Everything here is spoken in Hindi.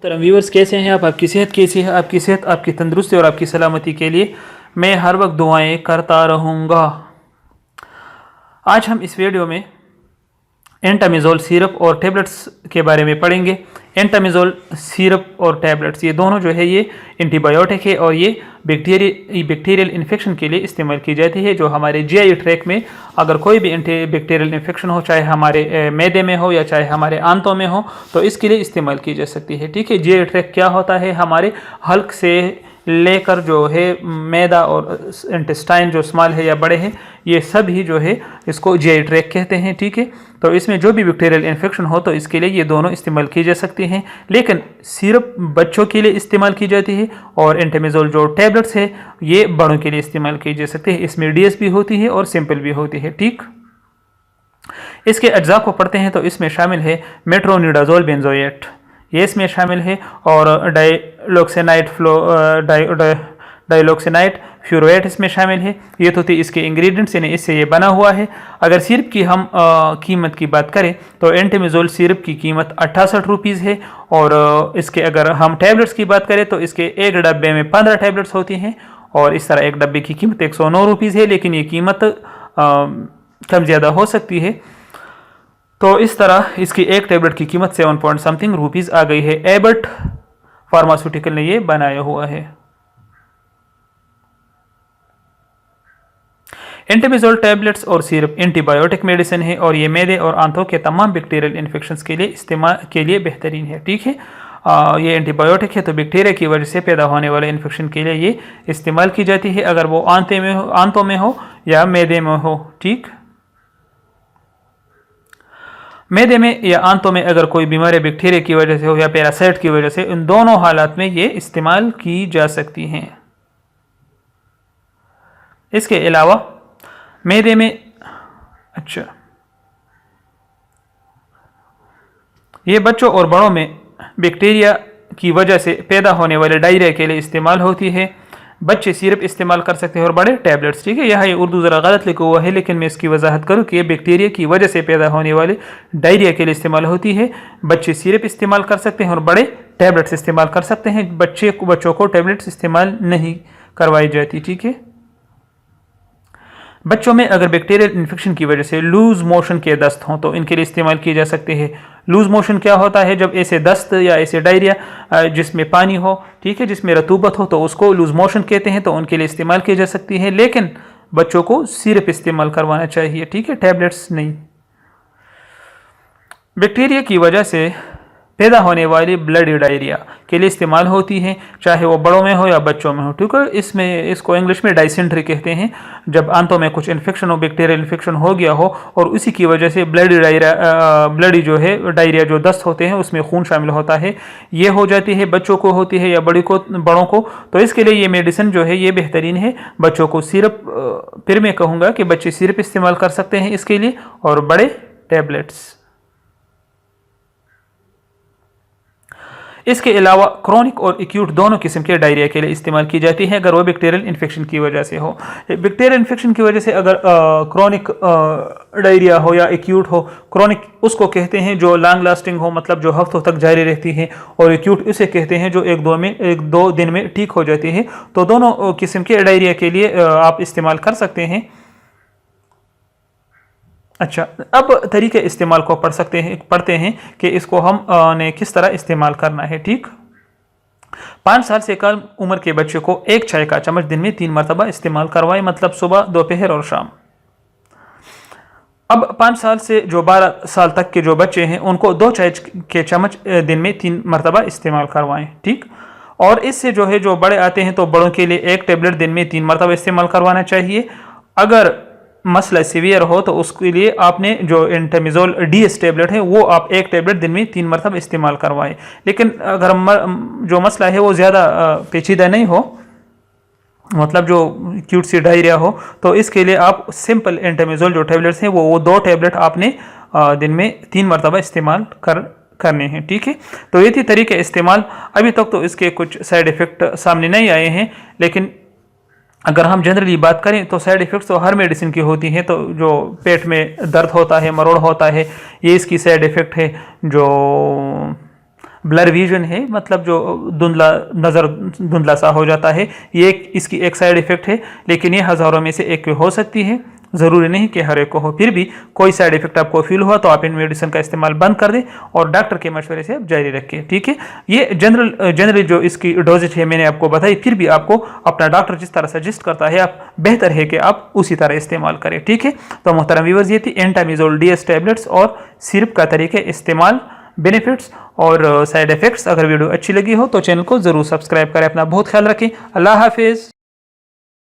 तरह व्यूअर्स कैसे हैं आप, आपकी सेहत कैसी है? आपकी सेहत, आपकी तंदुरुस्ती और आपकी सलामती के लिए मैं हर वक्त दुआएं करता रहूँगा। आज हम इस वीडियो में एंटामिज़ोल सिरप और टैबलेट्स के बारे में पढ़ेंगे। एंटामिज़ोल सिरप और टैबलेट्स ये दोनों जो है ये एंटीबायोटिक है और ये बैक्टीरियल इन्फेक्शन के लिए इस्तेमाल की जाती है। जो हमारे जीआई ट्रैक में अगर कोई भी एंटी बैक्टीरियल इन्फेक्शन हो, चाहे हमारे मैदे में हो या चाहे हमारे आंतों में हो, तो इसके लिए इस्तेमाल की जा सकती है। ठीक है, जीआई ट्रैक क्या होता है? हमारे हल्क से लेकर जो है मैदा और इंटेस्टाइन जो स्मॉल है या बड़े हैं, ये सब ही जो है इसको जीआई ट्रैक कहते हैं। ठीक है, तो इसमें जो भी बैक्टीरियल इन्फेक्शन हो तो इसके लिए ये दोनों इस्तेमाल की जा सकती हैं। लेकिन सिरप बच्चों के लिए इस्तेमाल की जाती है और एंटामिज़ोल जो टैबलेट्स है ये बड़ों के लिए इस्तेमाल की जा सकती है। इसमें डीएस भी होती है और सिंपल भी होती है। ठीक, इसके अज्जा को पढ़ते हैं तो इसमें शामिल है मेट्रोनिडाजोल बेंजोएट, ये इसमें शामिल है, और डाइलोक्सिनाइट फ्यूरोएट इसमें शामिल है। ये तो थी इसके इंग्रेडिएंट्स, यानी इससे ये बना हुआ है। अगर सिरप की हम कीमत की बात करें तो एंटामिज़ोल सिरप की कीमत 68 रुपीज़ है, और इसके अगर हम टैबलेट्स की बात करें तो इसके एक डब्बे में 15 टैबलेट्स होती हैं, और इस तरह एक डब्बे की कीमत 109 रुपीज़ है। लेकिन ये कीमत कम ज़्यादा हो सकती है। तो इस तरह इसकी एक टैबलेट की कीमत 7 पॉइंट समथिंग रुपीज़ आ गई है। एबट फार्मास्यूटिकल ने ये बनाया हुआ है। एंटामिज़ोल टैबलेट्स और सिरप एंटीबायोटिक मेडिसिन है और ये मैदे और आंतों के तमाम बैक्टीरियल इन्फेक्शंस के लिए इस्तेमाल के लिए बेहतरीन है। ठीक है, ये एंटीबायोटिक है तो बैक्टीरिया की वजह से पैदा होने वाले इन्फेक्शन के लिए ये इस्तेमाल की जाती है, अगर वो आंतों में हो या मैदे में हो। ठीक, मैदे में या आंतों में अगर कोई बीमारी बैक्टीरिया की वजह से हो या पैरासाइट की वजह से, इन दोनों हालात में ये इस्तेमाल की जा सकती हैं। इसके अलावा मैदे में ये बच्चों और बड़ों में बैक्टीरिया की वजह से पैदा होने वाले डायरिया के लिए इस्तेमाल होती है। बच्चे सिरप इस्तेमाल कर सकते हैं और बड़े टैबलेट्स। ठीक है, यहाँ ये उर्दू ज़रा गलत लिखा हुआ है, लेकिन मैं इसकी वजाहत करूँ कि ये बैक्टीरिया की वजह से पैदा होने वाले डायरिया के लिए इस्तेमाल होती है। बच्चे सिरप इस्तेमाल कर सकते हैं और बड़े टैबलेट्स इस्तेमाल कर सकते हैं। बच्चों को टैबलेट्स इस्तेमाल नहीं करवाई जाती। ठीक है, बच्चों में अगर बैक्टीरियल इन्फेक्शन की वजह से लूज मोशन के दस्त हों तो इनके लिए इस्तेमाल किए जा सकते हैं। लूज मोशन क्या होता है? जब ऐसे दस्त या ऐसे डायरिया जिसमें पानी हो, ठीक है, जिसमें रतूबत हो, तो उसको लूज मोशन कहते हैं, तो उनके लिए इस्तेमाल की जा सकती है। लेकिन बच्चों को सिरप इस्तेमाल करवाना चाहिए। ठीक है, टैबलेट्स नहीं। बैक्टीरिया की वजह से पैदा होने वाली ब्लडी डायरिया के लिए इस्तेमाल होती हैं, चाहे वो बड़ों में हो या बच्चों में हो। ठीक है, इसको इंग्लिश में डाइसेंट्री कहते हैं। जब आंतों में कुछ इन्फेक्शन हो, बैक्टीरियल इन्फेक्शन हो गया हो और उसी की वजह से ब्लडी जो है डायरिया जो दस्त होते हैं उसमें खून शामिल होता है, ये हो जाती है। बच्चों को होती है या बड़ों को, तो इसके लिए ये मेडिसिन जो है ये बेहतरीन है। बच्चों को सिरप, फिर मैं कहूँगा कि बच्चे सिरप इस्तेमाल कर सकते हैं इसके लिए, और बड़े टैबलेट्स। इसके अलावा क्रोनिक और एक्यूट दोनों किस्म के डायरिया के लिए इस्तेमाल की जाती है, अगर वो बैक्टीरियल इन्फेक्शन की वजह से हो। बैक्टीरियल इन्फेक्शन की वजह से अगर क्रोनिक डायरिया हो या एक्यूट हो, क्रोनिक उसको कहते हैं जो लॉन्ग लास्टिंग हो, मतलब जो हफ्तों तक जारी रहती है, और एक्यूट इसे कहते हैं जो एक दो दिन में ठीक हो जाती है। तो दोनों किस्म के डायरिया के लिए आप इस्तेमाल कर सकते हैं। अच्छा, अब तरीके इस्तेमाल को पढ़ते हैं कि इसको हम ने किस तरह इस्तेमाल करना है। ठीक, 5 साल से कम उम्र के बच्चे को एक चाय का चम्मच दिन में 3 मरतबा इस्तेमाल करवाएं, मतलब सुबह, दोपहर और शाम। अब 5 साल से जो 12 साल तक के जो बच्चे हैं उनको 2 चाय के चम्मच दिन में 3 मरतबा इस्तेमाल करवाएं। ठीक, और इससे जो है जो बड़े आते हैं तो बड़ों के लिए एक टैबलेट दिन में 3 मरतबा इस्तेमाल करवाना चाहिए। अगर मसला सीवियर हो तो उसके लिए आपने जो एंटामिज़ोल डीएस टैबलेट है वो आप एक टैबलेट दिन में 3 मरतबा इस्तेमाल करवाएं। लेकिन अगर जो मसला है वो ज़्यादा पेचीदा नहीं हो, मतलब जो क्यूट सी डायरिया हो, तो इसके लिए आप सिंपल एंटामिज़ोल जो टैबलेट्स हैं वो 2 टैबलेट आपने दिन में 3 मरतबा इस्तेमाल करने हैं। ठीक है, तो ये थी तरीके इस्तेमाल। अभी तक तो इसके कुछ साइड इफ़ेक्ट सामने नहीं आए हैं, लेकिन अगर हम जनरली बात करें तो साइड इफ़ेक्ट्स तो हर मेडिसिन की होती हैं। तो जो पेट में दर्द होता है, मरोड़ होता है, ये इसकी साइड इफ़ेक्ट है। जो ब्लर विजन है, मतलब जो धुंधला नज़र धुंधला सा हो जाता है, ये इसकी एक साइड इफ़ेक्ट है, लेकिन ये हज़ारों में से एक हो सकती है, ज़रूरी नहीं कि हर एक को हो। फिर भी कोई साइड इफेक्ट आपको फील हुआ तो आप इन मेडिसिन का इस्तेमाल बंद कर दें और डॉक्टर के मशवरे से आप जारी रखें, ठीक है। ये जनरली जो इसकी डोजेज है मैंने आपको बताई, फिर भी आपको अपना डॉक्टर जिस तरह सजेस्ट करता है आप बेहतर है कि आप उसी तरह इस्तेमाल करें, ठीक है। तो मोहतरम व्यूअर्स, ये थी एंटामिजोल DS टैबलेट्स और सिरप का तरीके इस्तेमाल, बेनिफिट्स और साइड इफेक्ट्स। अगर वीडियो अच्छी लगी हो तो चैनल को ज़रूर सब्सक्राइब करें। अपना बहुत ख्याल रखें। अल्लाह हाफिज़।